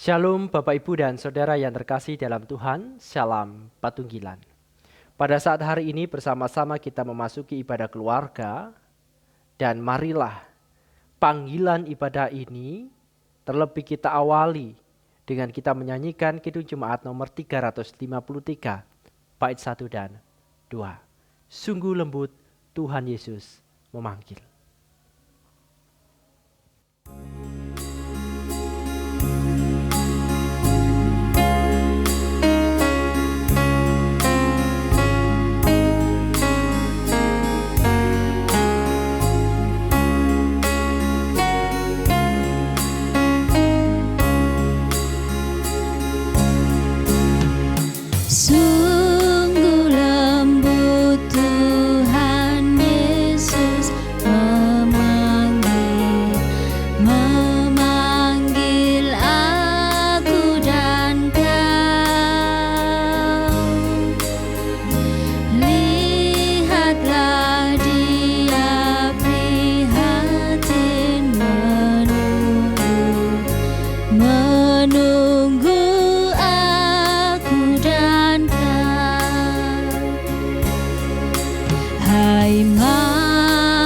Shalom Bapak Ibu dan Saudara yang terkasih dalam Tuhan, Shalom Patunggilan. Pada saat hari ini bersama-sama kita memasuki ibadah keluarga, dan marilah panggilan ibadah ini terlebih kita awali dengan kita menyanyikan Kidung Jemaat nomor 353, bait 1 dan 2. Sungguh lembut Tuhan Yesus memanggil. Sungguh lembut Tuhan Yesus memanggil aku dan kau. Lihatlah Dia prihatin menunggu aku dan kau. Hai mari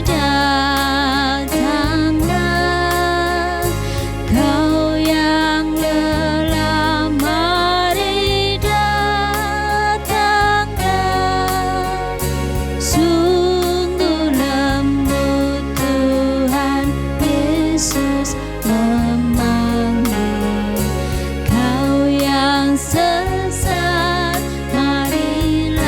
datanglah, kau yang lelah, mari datanglah. Sungguh lembut Tuhan Yesus memanggil, kau yang sesat, marilah.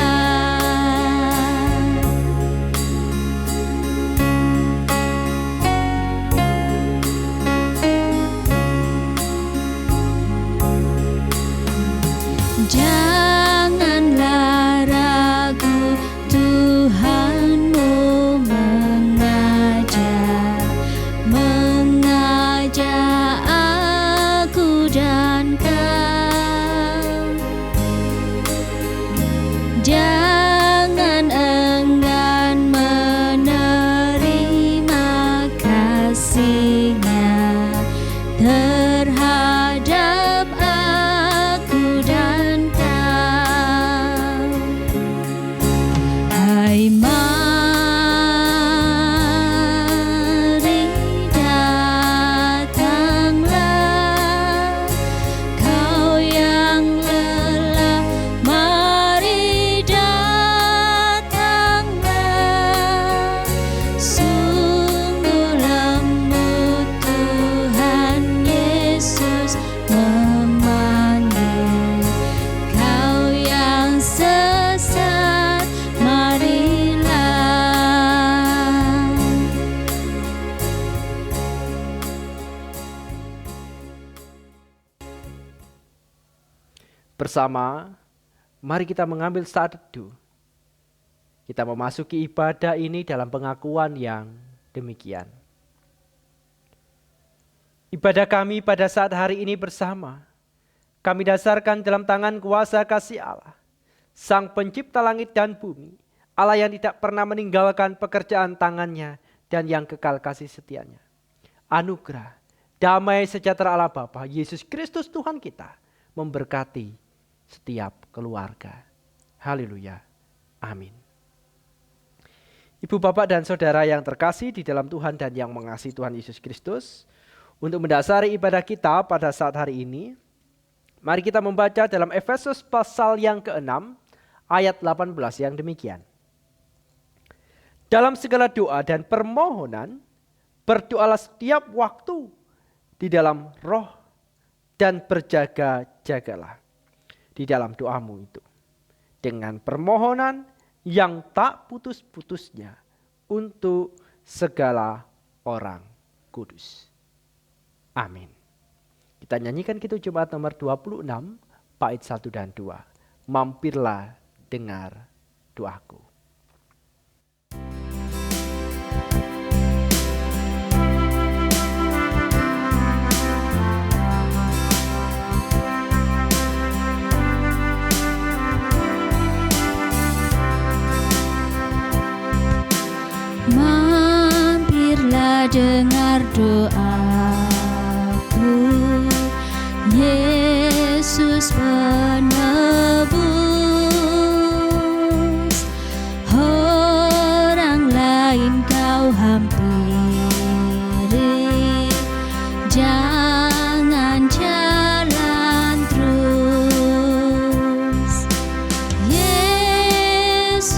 Janganlah ragu, Tuhanmu mengajak aku dan kau. Jangan enggan menerima kasih-Nya terhadap aku dan kau. Hai mari datanglah, kau yang lelah, mari datanglah. Sungguh lembut Tuhan Yesus memanggil, kau yang sesat, marilah. Bersama, mari kita mengambil saat teduh. Kita memasuki ibadah ini dalam pengakuan yang demikian. Ibadah kami pada saat hari ini bersama, kami dasarkan dalam tangan kuasa kasih Allah, Sang Pencipta langit dan bumi, Allah yang tidak pernah meninggalkan pekerjaan tangannya dan yang kekal kasih setianya. Anugerah, damai sejahtera Allah Bapa, Yesus Kristus Tuhan kita, memberkati setiap keluarga. Haleluya. Amin. Ibu, bapak, dan saudara yang terkasih di dalam Tuhan dan yang mengasihi Tuhan Yesus Kristus, untuk mendasari ibadah kita pada saat hari ini, mari kita membaca dalam Efesus pasal yang ke-6 ayat 18 yang demikian. Dalam segala doa dan permohonan, berdoalah setiap waktu di dalam roh dan berjaga-jagalah di dalam doamu itu, dengan permohonan yang tak putus-putusnya untuk segala orang kudus. Amin. Kita nyanyikan Kidung Jemaat nomor 26, bait 1 dan 2. Mampirlah dengar doaku. Mampirlah dengar doa Yesus penebus, orang lain kau hampiri, jangan jalan terus. Yesus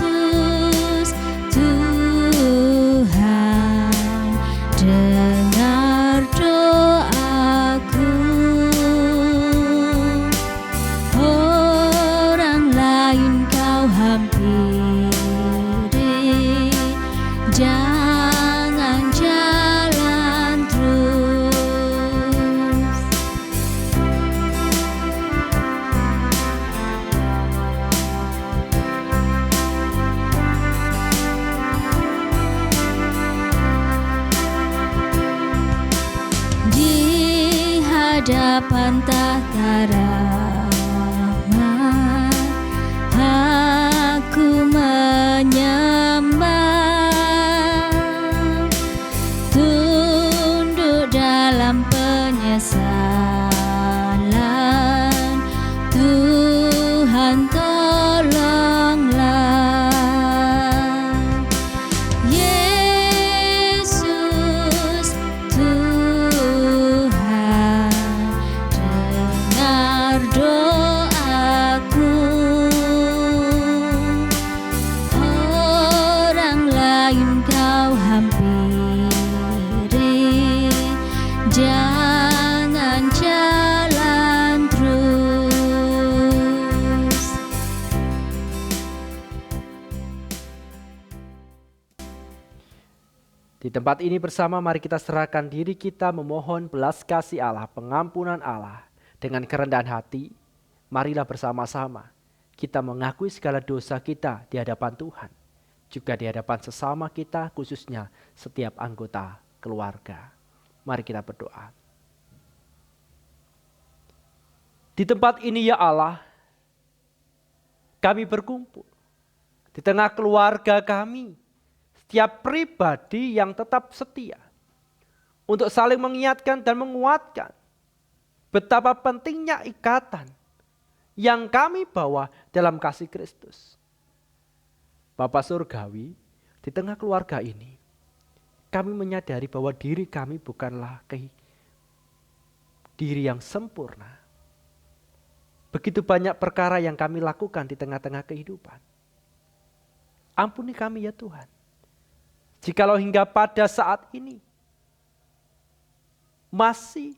Tuhan, dengar doaku. Orang lain kau hampiri, jangan jalan terus. Di hadapan tahta rahmat, aku menyembah, tunduk dalam penyesalan. Tuhan tolonglah. Yesus Tuhan, dengar doaku. Orang lain kau hampiri, jangan jalan terus. Di tempat ini bersama mari kita serahkan diri kita memohon belas kasih Allah, pengampunan Allah. Dengan kerendahan hati, marilah bersama-sama kita mengakui segala dosa kita di hadapan Tuhan. Juga di hadapan sesama kita, khususnya setiap anggota keluarga. Mari kita berdoa. Di tempat ini ya Allah, kami berkumpul. Di tengah keluarga kami, setiap pribadi yang tetap setia untuk saling mengingatkan dan menguatkan betapa pentingnya ikatan yang kami bawa dalam kasih Kristus. Bapa Surgawi, di tengah keluarga ini, kami menyadari bahwa diri kami bukanlah diri yang sempurna. Begitu banyak perkara yang kami lakukan di tengah-tengah kehidupan. Ampuni kami ya Tuhan. Jikalau hingga pada saat ini masih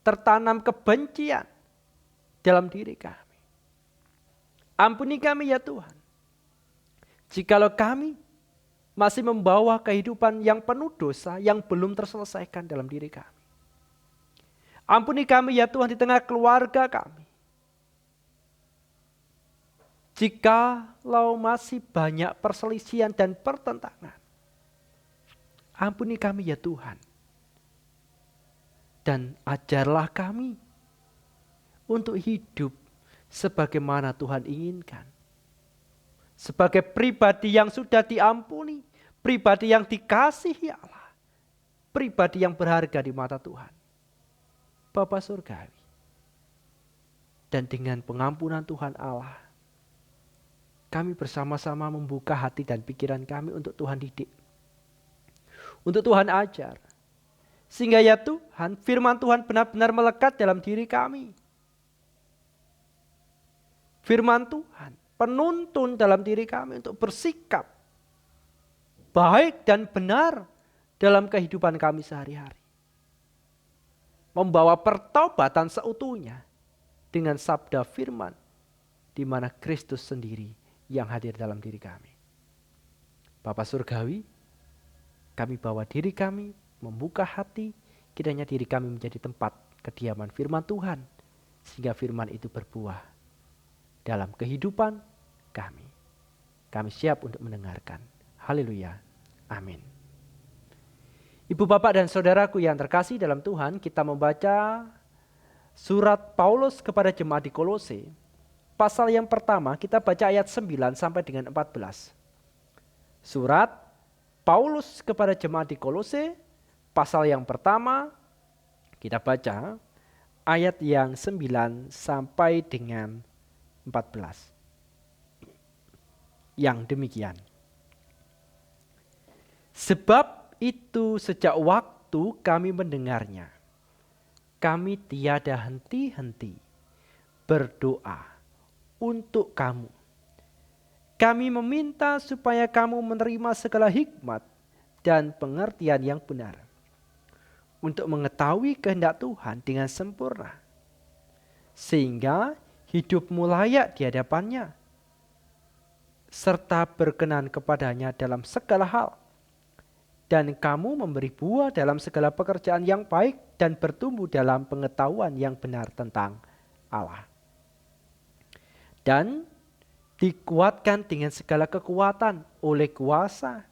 tertanam kebencian dalam diri kami. Ampuni kami ya Tuhan. Jikalau kami masih membawa kehidupan yang penuh dosa yang belum terselesaikan dalam diri kami. Ampuni kami ya Tuhan di tengah keluarga kami. Jikalau masih banyak perselisihan dan pertentangan. Ampuni kami ya Tuhan. Dan ajarlah kami untuk hidup sebagaimana Tuhan inginkan. Sebagai pribadi yang sudah diampuni, pribadi yang dikasihi Allah, pribadi yang berharga di mata Tuhan. Bapa Surgawi. Dan dengan pengampunan Tuhan Allah, kami bersama-sama membuka hati dan pikiran kami untuk Tuhan didik. Untuk Tuhan ajar. Sehingga ya Tuhan, firman Tuhan benar-benar melekat dalam diri kami. Firman Tuhan penuntun dalam diri kami untuk bersikap baik dan benar dalam kehidupan kami sehari-hari. Membawa pertobatan seutuhnya dengan sabda firman di mana Kristus sendiri yang hadir dalam diri kami. Bapa Surgawi, kami bawa diri kami, membuka hati, kiranya diri kami menjadi tempat kediaman firman Tuhan. Sehingga firman itu berbuah dalam kehidupan kami. Kami siap untuk mendengarkan. Haleluya. Amin. Ibu bapak dan saudaraku yang terkasih dalam Tuhan, kita membaca surat Paulus kepada jemaat di Kolose. Pasal yang pertama kita baca ayat 9 sampai dengan 14. Surat Paulus kepada jemaat di Kolose, pasal yang pertama, kita baca ayat yang 9 sampai dengan 14. Yang demikian. Sebab itu sejak waktu kami mendengarnya, kami tiada henti-henti berdoa untuk kamu. Kami meminta supaya kamu menerima segala hikmat dan pengertian yang benar, untuk mengetahui kehendak Tuhan dengan sempurna, sehingga hidupmu layak di hadapannya, serta berkenan kepadanya dalam segala hal. Dan kamu memberi buah dalam segala pekerjaan yang baik dan bertumbuh dalam pengetahuan yang benar tentang Allah. Dan dikuatkan dengan segala kekuatan oleh kuasa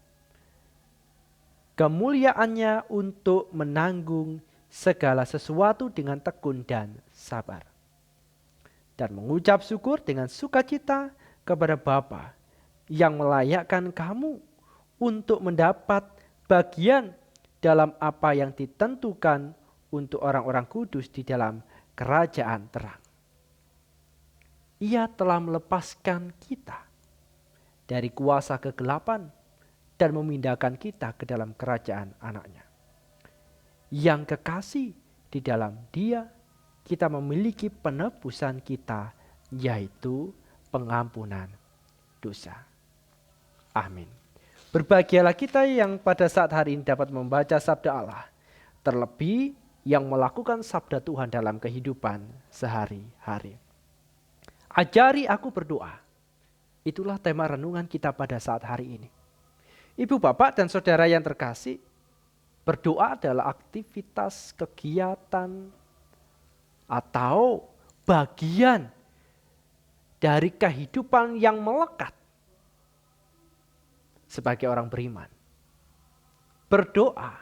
kemuliaannya untuk menanggung segala sesuatu dengan tekun dan sabar. Dan mengucap syukur dengan sukacita kepada Bapa yang melayakkan kamu untuk mendapat bagian dalam apa yang ditentukan untuk orang-orang kudus di dalam kerajaan terang. Ia telah melepaskan kita dari kuasa kegelapan dan memindahkan kita ke dalam kerajaan anaknya. Yang kekasih, di dalam Dia kita memiliki penebusan kita, yaitu pengampunan dosa. Amin. Berbahagialah kita yang pada saat hari ini dapat membaca sabda Allah, terlebih yang melakukan sabda Tuhan dalam kehidupan sehari-hari. Ajari aku berdoa. Itulah tema renungan kita pada saat hari ini. Ibu, bapak, dan saudara yang terkasih, berdoa adalah aktivitas, kegiatan, atau bagian dari kehidupan yang melekat sebagai orang beriman. Berdoa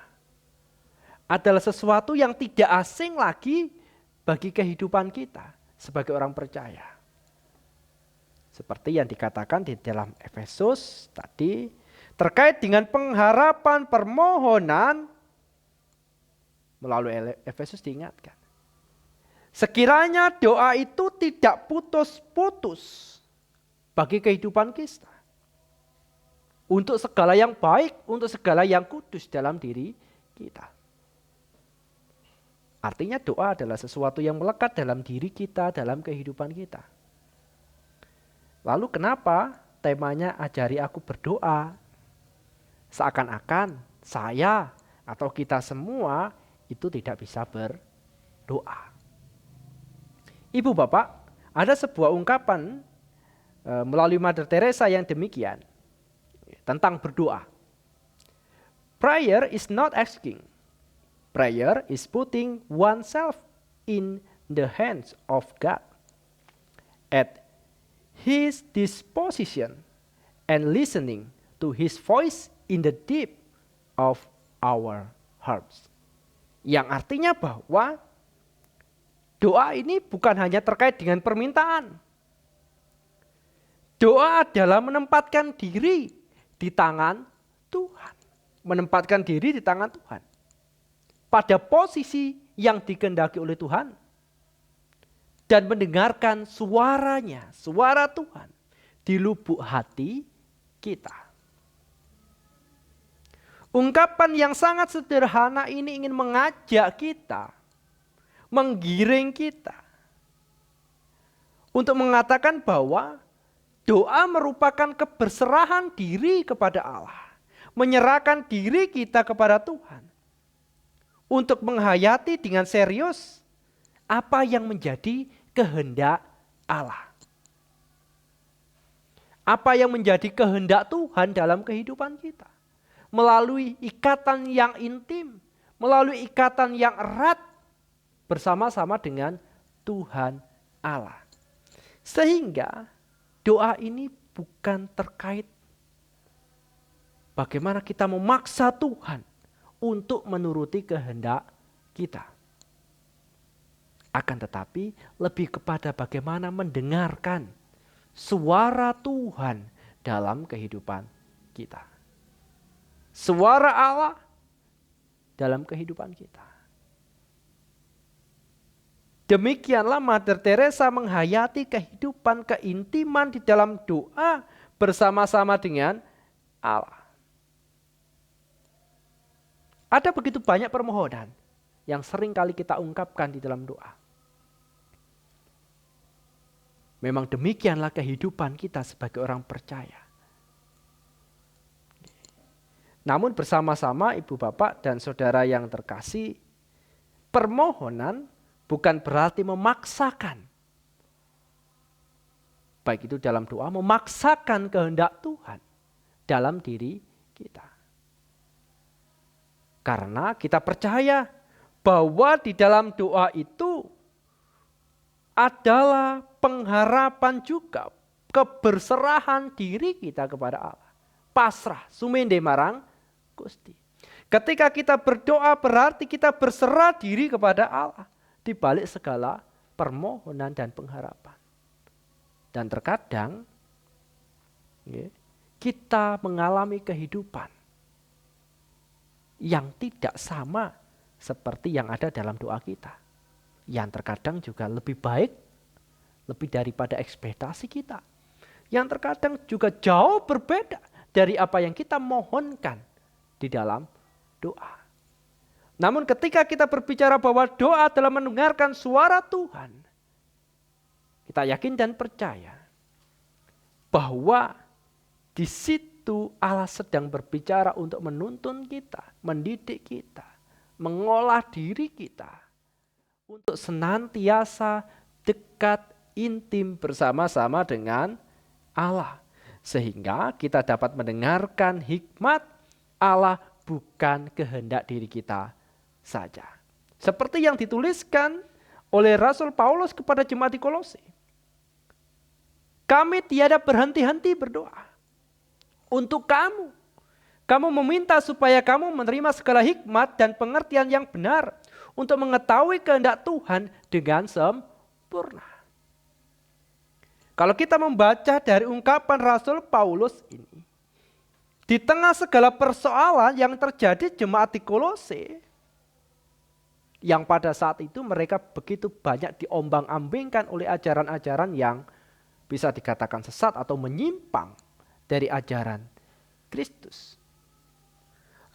adalah sesuatu yang tidak asing lagi bagi kehidupan kita sebagai orang percaya. Seperti yang dikatakan di dalam Efesus tadi, terkait dengan pengharapan permohonan, melalui Efesus diingatkan, sekiranya doa itu tidak putus-putus bagi kehidupan kita, untuk segala yang baik, untuk segala yang kudus dalam diri kita. Artinya doa adalah sesuatu yang melekat dalam diri kita, dalam kehidupan kita. Lalu kenapa temanya ajari aku berdoa? Seakan-akan saya atau kita semua itu tidak bisa berdoa. Ibu, bapak, ada sebuah ungkapan melalui Mother Teresa yang demikian tentang berdoa. Prayer is not asking. Prayer is putting oneself in the hands of God at His disposition and listening to His voice in the deep of our hearts. Yang artinya bahwa doa ini bukan hanya terkait dengan permintaan. Doa adalah menempatkan diri di tangan Tuhan. Menempatkan diri di tangan Tuhan. Pada posisi yang dikehendaki oleh Tuhan. Dan mendengarkan suaranya, suara Tuhan di lubuk hati kita. Ungkapan yang sangat sederhana ini ingin mengajak kita, menggiring kita untuk mengatakan bahwa doa merupakan keberserahan diri kepada Allah, menyerahkan diri kita kepada Tuhan untuk menghayati dengan serius apa yang menjadi kehendak Allah. Apa yang menjadi kehendak Tuhan dalam kehidupan kita. Melalui ikatan yang intim, melalui ikatan yang erat bersama-sama dengan Tuhan Allah. Sehingga doa ini bukan terkait bagaimana kita memaksa Tuhan untuk menuruti kehendak kita. Akan tetapi lebih kepada bagaimana mendengarkan suara Tuhan dalam kehidupan kita. Suara Allah dalam kehidupan kita. Demikianlah Mother Teresa menghayati kehidupan keintiman di dalam doa bersama-sama dengan Allah. Ada begitu banyak permohonan yang sering kali kita ungkapkan di dalam doa. Memang demikianlah kehidupan kita sebagai orang percaya. Namun bersama-sama ibu bapak dan saudara yang terkasih, permohonan bukan berarti memaksakan. Baik itu dalam doa, memaksakan kehendak Tuhan dalam diri kita. Karena kita percaya bahwa di dalam doa itu adalah pengharapan juga keberserahan diri kita kepada Allah. Pasrah, sumende marang Gusti. Ketika kita berdoa berarti kita berserah diri kepada Allah di balik segala permohonan dan pengharapan. Dan terkadang kita mengalami kehidupan yang tidak sama seperti yang ada dalam doa kita. Yang terkadang juga lebih baik, lebih daripada ekspektasi kita. Yang terkadang juga jauh berbeda dari apa yang kita mohonkan di dalam doa. Namun ketika kita berbicara bahwa doa adalah mendengarkan suara Tuhan, kita yakin dan percaya bahwa di situ Allah sedang berbicara untuk menuntun kita, mendidik kita, mengolah diri kita untuk senantiasa dekat, intim bersama-sama dengan Allah. Sehingga kita dapat mendengarkan hikmat Allah bukan kehendak diri kita saja. Seperti yang dituliskan oleh Rasul Paulus kepada jemaat di Kolose. Kami tiada berhenti-henti berdoa untuk kamu. Kamu meminta supaya kamu menerima segala hikmat dan pengertian yang benar untuk mengetahui kehendak Tuhan dengan sempurna. Kalau kita membaca dari ungkapan Rasul Paulus ini, di tengah segala persoalan yang terjadi jemaat di Kolose, yang pada saat itu mereka begitu banyak diombang-ambingkan oleh ajaran-ajaran yang bisa dikatakan sesat atau menyimpang dari ajaran Kristus.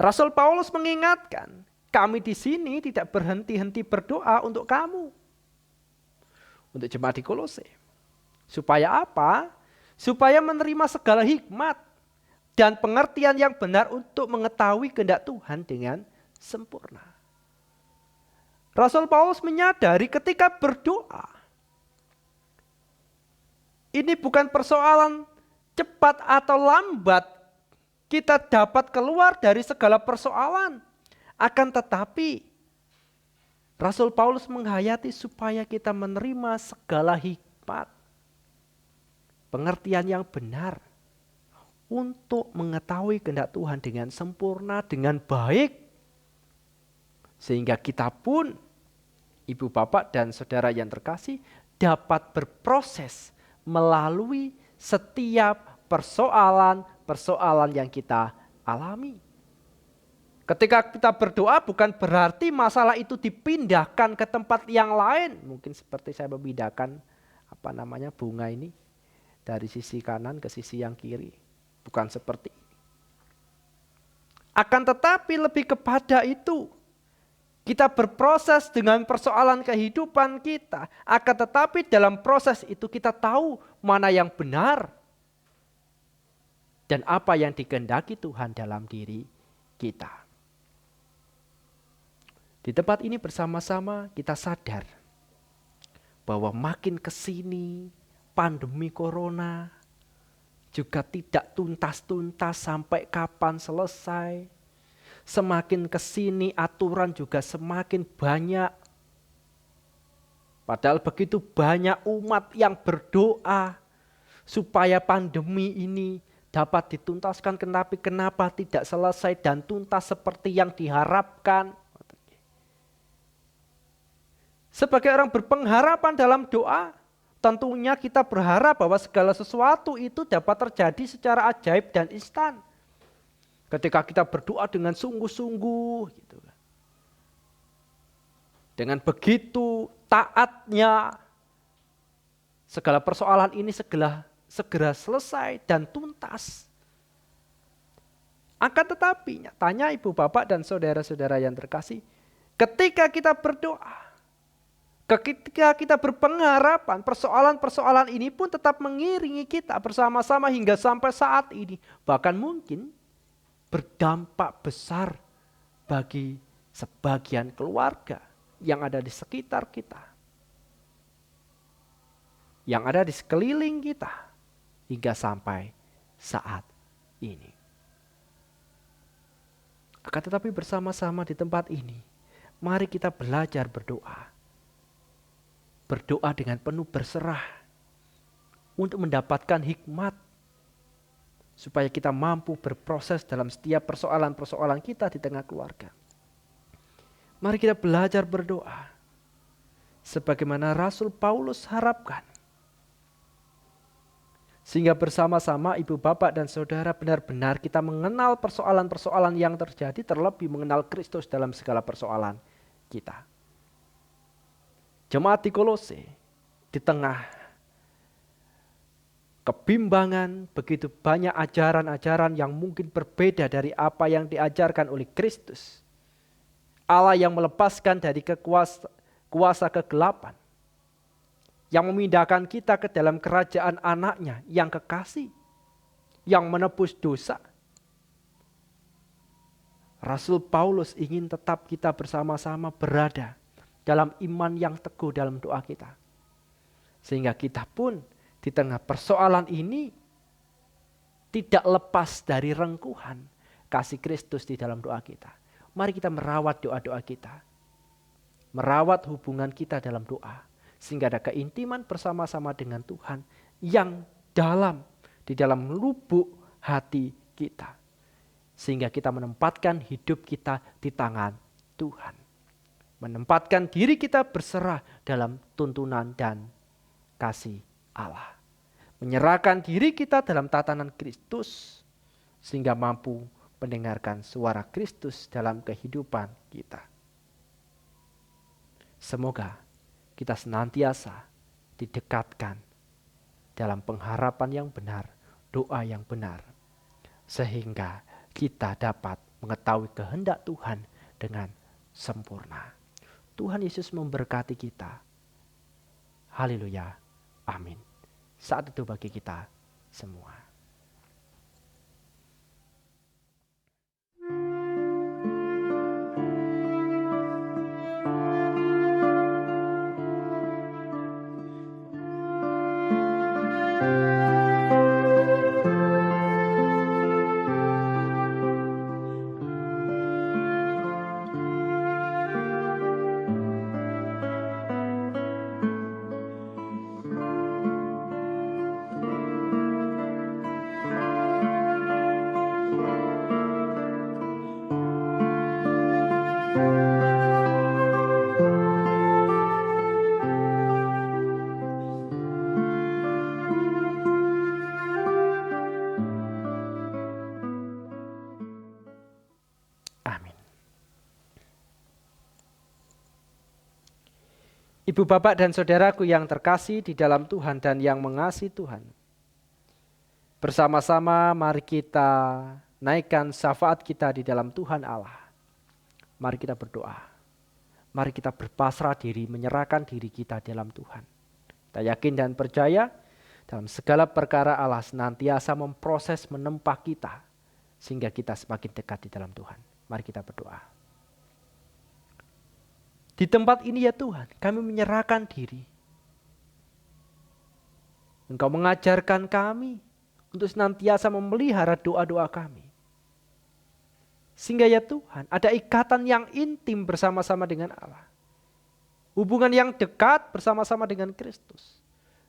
Rasul Paulus mengingatkan, kami di sini tidak berhenti-henti berdoa untuk kamu. Untuk jemaat di Kolose. Supaya apa? Supaya menerima segala hikmat dan pengertian yang benar untuk mengetahui kehendak Tuhan dengan sempurna. Rasul Paulus menyadari ketika berdoa, ini bukan persoalan cepat atau lambat kita dapat keluar dari segala persoalan. Akan tetapi Rasul Paulus menghayati supaya kita menerima segala hikmat, pengertian yang benar untuk mengetahui kehendak Tuhan dengan sempurna, dengan baik. Sehingga kita pun, ibu bapak dan saudara yang terkasih, dapat berproses melalui setiap persoalan-persoalan yang kita alami. Ketika kita berdoa bukan berarti masalah itu dipindahkan ke tempat yang lain. Mungkin seperti saya memindahkan bunga ini dari sisi kanan ke sisi yang kiri. Bukan seperti ini. Akan tetapi lebih kepada itu, kita berproses dengan persoalan kehidupan kita. Akan tetapi dalam proses itu kita tahu mana yang benar dan apa yang dikehendaki Tuhan dalam diri kita. Di tempat ini bersama-sama kita sadar bahwa makin kesini pandemi corona juga tidak tuntas-tuntas sampai kapan selesai. Semakin kesini aturan juga semakin banyak. Padahal begitu banyak umat yang berdoa supaya pandemi ini dapat dituntaskan, tapi kenapa tidak selesai dan tuntas seperti yang diharapkan. Sebagai orang berpengharapan dalam doa, tentunya kita berharap bahwa segala sesuatu itu dapat terjadi secara ajaib dan instan. Ketika kita berdoa dengan sungguh-sungguh, gitu. Dengan begitu taatnya segala persoalan ini segera selesai dan tuntas. Akan tetapi, tanya ibu bapak dan saudara-saudara yang terkasih, ketika kita berdoa, ketika kita berpengharapan, persoalan-persoalan ini pun tetap mengiringi kita bersama-sama hingga sampai saat ini. Bahkan mungkin berdampak besar bagi sebagian keluarga yang ada di sekitar kita, yang ada di sekeliling kita, hingga sampai saat ini. Akan tetapi bersama-sama di tempat ini, mari kita belajar berdoa. Berdoa dengan penuh berserah untuk mendapatkan hikmat, supaya kita mampu berproses dalam setiap persoalan-persoalan kita di tengah keluarga. Mari kita belajar berdoa, sebagaimana Rasul Paulus harapkan. Sehingga bersama-sama ibu bapak dan saudara benar-benar kita mengenal persoalan-persoalan yang terjadi, terlebih mengenal Kristus dalam segala persoalan kita. Jemaat di Kolose, di tengah kebimbangan, begitu banyak ajaran-ajaran yang mungkin berbeda dari apa yang diajarkan oleh Kristus. Allah yang melepaskan dari kuasa kegelapan, yang memindahkan kita ke dalam kerajaan anaknya yang kekasih, yang menebus dosa. Rasul Paulus ingin tetap kita bersama-sama berada dalam iman yang teguh dalam doa kita. Sehingga kita pun di tengah persoalan ini tidak lepas dari rengkuhan kasih Kristus di dalam doa kita. Mari kita merawat doa-doa kita, merawat hubungan kita dalam doa, sehingga ada keintiman bersama-sama dengan Tuhan yang dalam, di dalam lubuk hati kita. Sehingga kita menempatkan hidup kita di tangan Tuhan. Menempatkan diri kita berserah dalam tuntunan dan kasih Allah. Menyerahkan diri kita dalam tatanan Kristus, sehingga mampu mendengarkan suara Kristus dalam kehidupan kita. Semoga kita senantiasa didekatkan dalam pengharapan yang benar, doa yang benar, sehingga kita dapat mengetahui kehendak Tuhan dengan sempurna. Tuhan Yesus memberkati kita. Haleluya. Amin. Saat itu bagi kita semua. Ibu bapak dan saudaraku yang terkasih di dalam Tuhan dan yang mengasihi Tuhan. Bersama-sama mari kita naikkan syafaat kita di dalam Tuhan Allah. Mari kita berdoa. Mari kita berpasrah diri, menyerahkan diri kita dalam Tuhan. Kita yakin dan percaya dalam segala perkara Allah senantiasa memproses, menempa kita, sehingga kita semakin dekat di dalam Tuhan. Mari kita berdoa. Di tempat ini ya Tuhan, kami menyerahkan diri. Engkau mengajarkan kami untuk senantiasa memelihara doa-doa kami. Sehingga ya Tuhan, ada ikatan yang intim bersama-sama dengan Allah. Hubungan yang dekat bersama-sama dengan Kristus.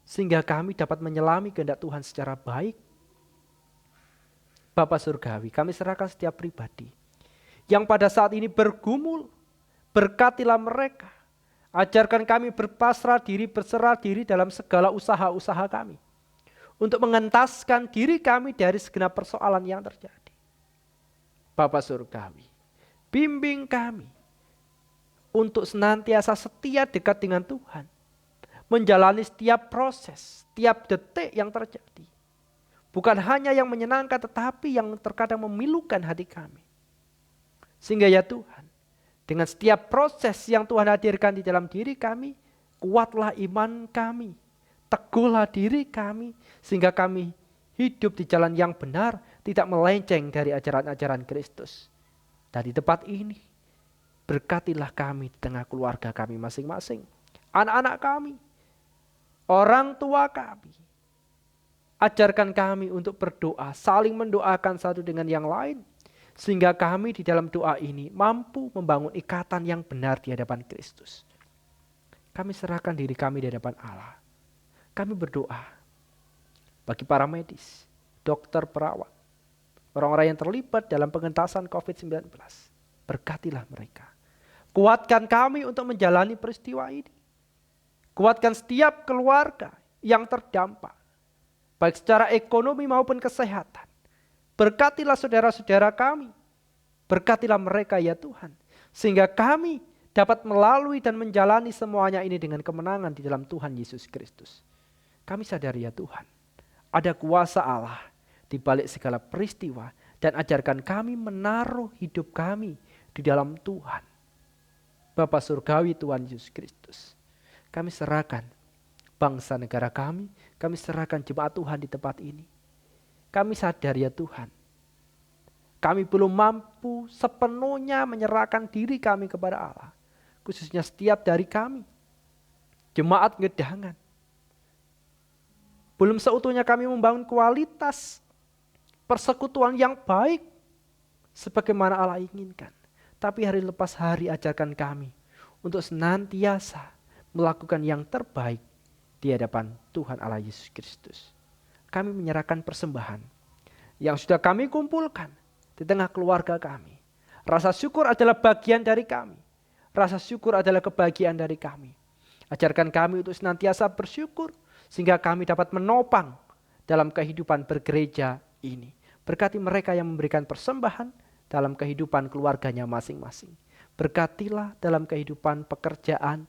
Sehingga kami dapat menyelami kehendak Tuhan secara baik. Bapa Surgawi, kami serahkan setiap pribadi yang pada saat ini bergumul. Berkatilah mereka. Ajarkan kami berpasrah diri, berserah diri dalam segala usaha-usaha kami. Untuk mengentaskan diri kami dari segenap persoalan yang terjadi. Bapa Surgawi, bimbing kami untuk senantiasa setia dekat dengan Tuhan. Menjalani setiap proses, setiap detik yang terjadi. Bukan hanya yang menyenangkan tetapi yang terkadang memilukan hati kami. Sehingga ya Tuhan, dengan setiap proses yang Tuhan hadirkan di dalam diri kami, kuatlah iman kami, teguhlah diri kami, sehingga kami hidup di jalan yang benar, tidak melenceng dari ajaran-ajaran Kristus. Dan di tempat ini, berkatilah kami di tengah keluarga kami masing-masing, anak-anak kami, orang tua kami. Ajarkan kami untuk berdoa, saling mendoakan satu dengan yang lain, sehingga kami di dalam doa ini mampu membangun ikatan yang benar di hadapan Kristus. Kami serahkan diri kami di hadapan Allah. Kami berdoa bagi para medis, dokter, perawat, orang-orang yang terlibat dalam pengentasan COVID-19. Berkatilah mereka. Kuatkan kami untuk menjalani peristiwa ini. Kuatkan setiap keluarga yang terdampak, baik secara ekonomi maupun kesehatan. Berkatilah saudara-saudara kami. Berkatilah mereka ya Tuhan. Sehingga kami dapat melalui dan menjalani semuanya ini dengan kemenangan di dalam Tuhan Yesus Kristus. Kami sadari ya Tuhan, ada kuasa Allah di balik segala peristiwa. Dan ajarkan kami menaruh hidup kami di dalam Tuhan. Bapa Surgawi Tuhan Yesus Kristus. Kami serahkan bangsa negara kami serahkan jemaat Tuhan di tempat ini. Kami sadar ya Tuhan, kami belum mampu sepenuhnya menyerahkan diri kami kepada Allah. Khususnya setiap dari kami, jemaat Ngedangan. Belum seutuhnya kami membangun kualitas persekutuan yang baik sebagaimana Allah inginkan. Tapi hari lepas hari ajarkan kami untuk senantiasa melakukan yang terbaik di hadapan Tuhan Allah Yesus Kristus. Kami menyerahkan persembahan yang sudah kami kumpulkan di tengah keluarga kami. Rasa syukur adalah bagian dari kami. Rasa syukur adalah kebahagiaan dari kami. Ajarkan kami untuk senantiasa bersyukur sehingga kami dapat menopang dalam kehidupan bergereja ini. Berkati mereka yang memberikan persembahan dalam kehidupan keluarganya masing-masing. Berkatilah dalam kehidupan pekerjaan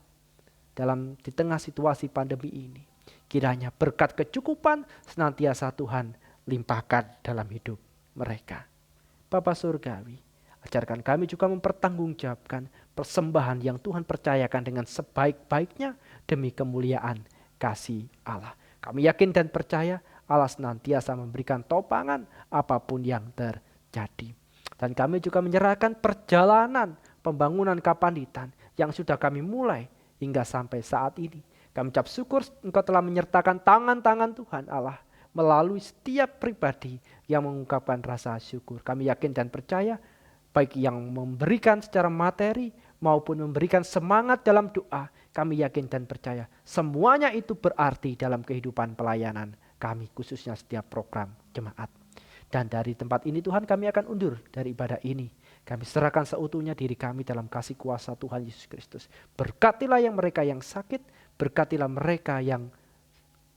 di tengah situasi pandemi ini. Kiranya berkat kecukupan senantiasa Tuhan limpahkan dalam hidup mereka. Bapa Surgawi, ajarkan kami juga mempertanggungjawabkan persembahan yang Tuhan percayakan dengan sebaik-baiknya demi kemuliaan kasih Allah. Kami yakin dan percaya Allah senantiasa memberikan topangan apapun yang terjadi. Dan kami juga menyerahkan perjalanan pembangunan kapanitan yang sudah kami mulai hingga sampai saat ini. Kami ucap syukur Engkau telah menyertakan tangan-tangan Tuhan Allah melalui setiap pribadi yang mengungkapkan rasa syukur. Kami yakin dan percaya baik yang memberikan secara materi maupun memberikan semangat dalam doa. Kami yakin dan percaya semuanya itu berarti dalam kehidupan pelayanan kami, khususnya setiap program jemaat. Dan dari tempat ini Tuhan kami akan undur dari ibadah ini. Kami serahkan seutuhnya diri kami dalam kasih kuasa Tuhan Yesus Kristus. Berkatilah yang mereka yang sakit, berkatilah mereka yang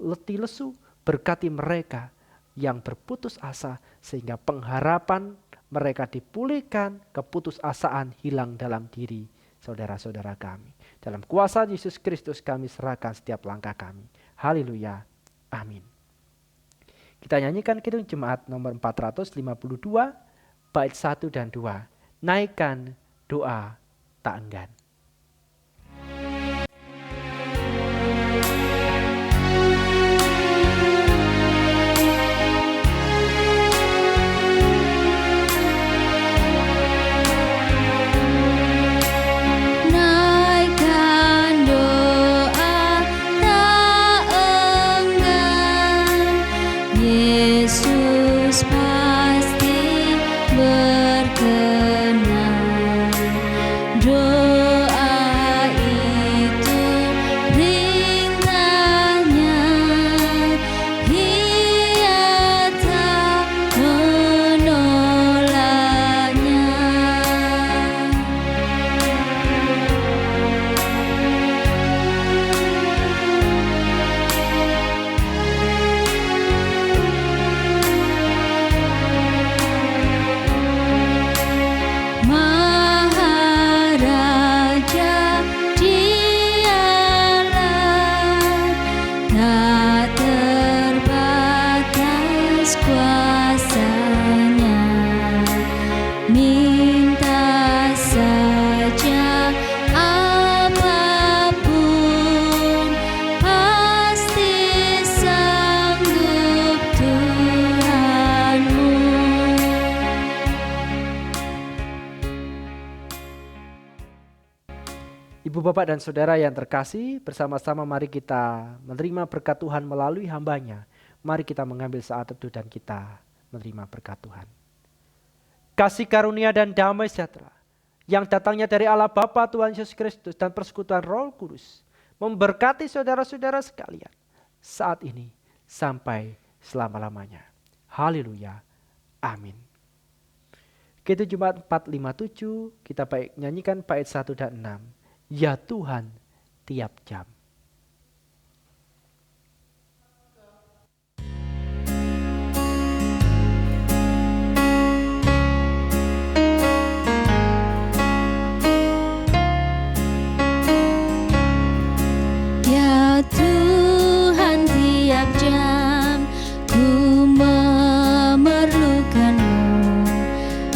letih lesu, berkati mereka yang berputus asa sehingga pengharapan mereka dipulihkan, keputusasaan hilang dalam diri saudara-saudara kami. Dalam kuasa Yesus Kristus kami serahkan setiap langkah kami. Haleluya. Amin. Kita nyanyikan kidung jemaat nomor 452, bait 1 dan 2. Naikkan doa tak enggan. Pasti berkenan. Ibu bapak dan saudara yang terkasih, bersama-sama mari kita menerima berkat Tuhan melalui hambanya. Mari kita mengambil saat teduh dan kita menerima berkat Tuhan. Kasih karunia dan damai sejahtera yang datangnya dari Allah Bapa Tuhan Yesus Kristus dan persekutuan Roh Kudus memberkati saudara-saudara sekalian saat ini sampai selama-lamanya. Haleluya. Amin. Kita Jumat 457 kita baik nyanyikan bait 1 dan 6. Ya Tuhan tiap jam. Ya Tuhan tiap jam ku memerlukanmu.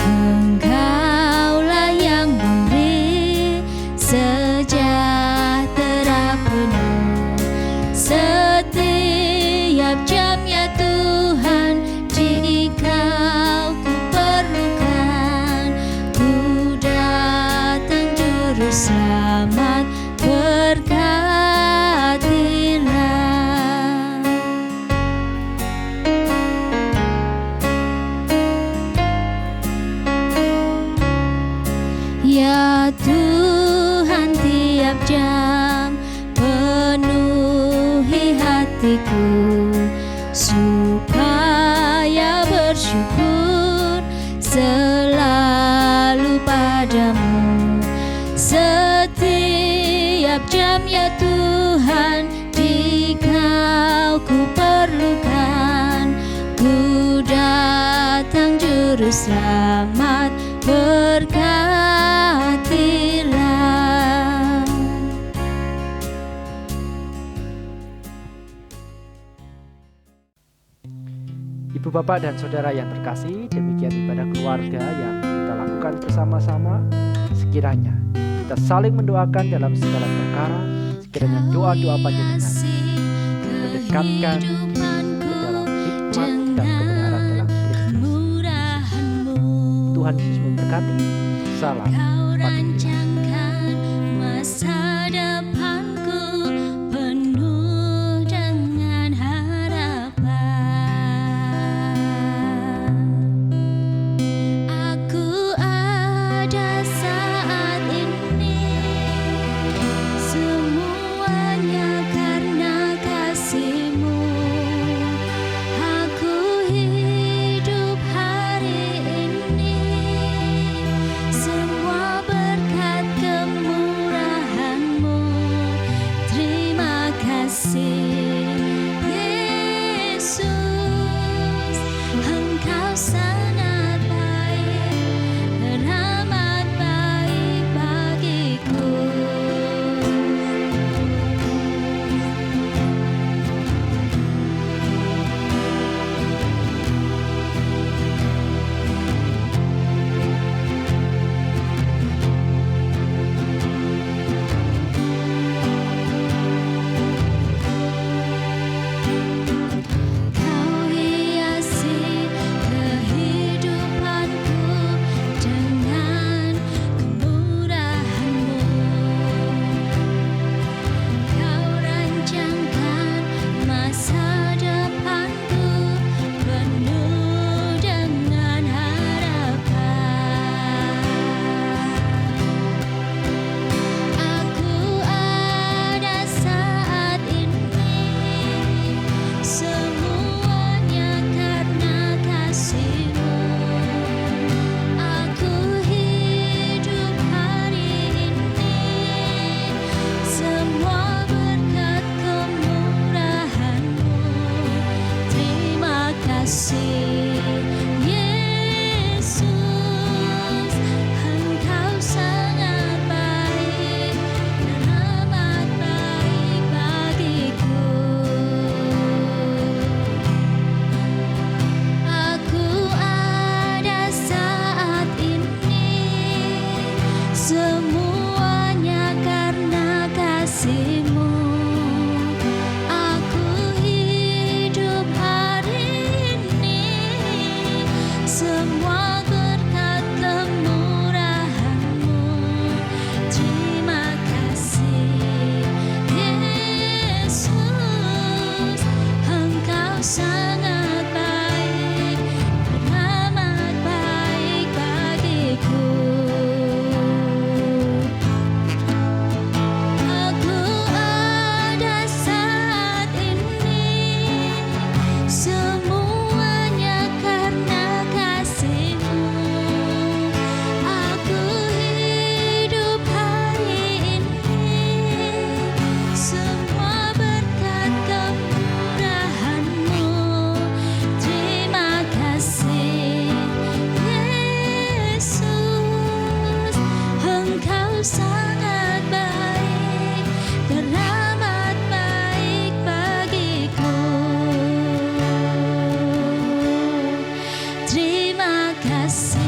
Engkaulah yang beri sejahtera penuh. Setiap jam ya Tuhan, jika ku perlukan, ku datang juru selamat, berkatilah. Ya Tuhan tiap jam penuhi hatiku supaya bersyukur selalu padamu. Setiap jam ya Tuhan, jika ku perlukan, ku datang juru selamat, berkatilah. Ibu bapak dan saudara yang terkasih, demikian ibadah keluarga yang kita lakukan bersama-sama. Sekiranya kita saling mendoakan dalam segala perkara. Sekiranya doa-doa panjenengan mendekatkan ke dalam hikmat dan kebenaran dalam Kristus. Tuhan Yesus memberkati. Salam pagi. Masa depanku penuh dengan harapan. Aku ada saat ini, semuanya karena kasih-Mu. Aku hidup hari ini, semua berkat kasih.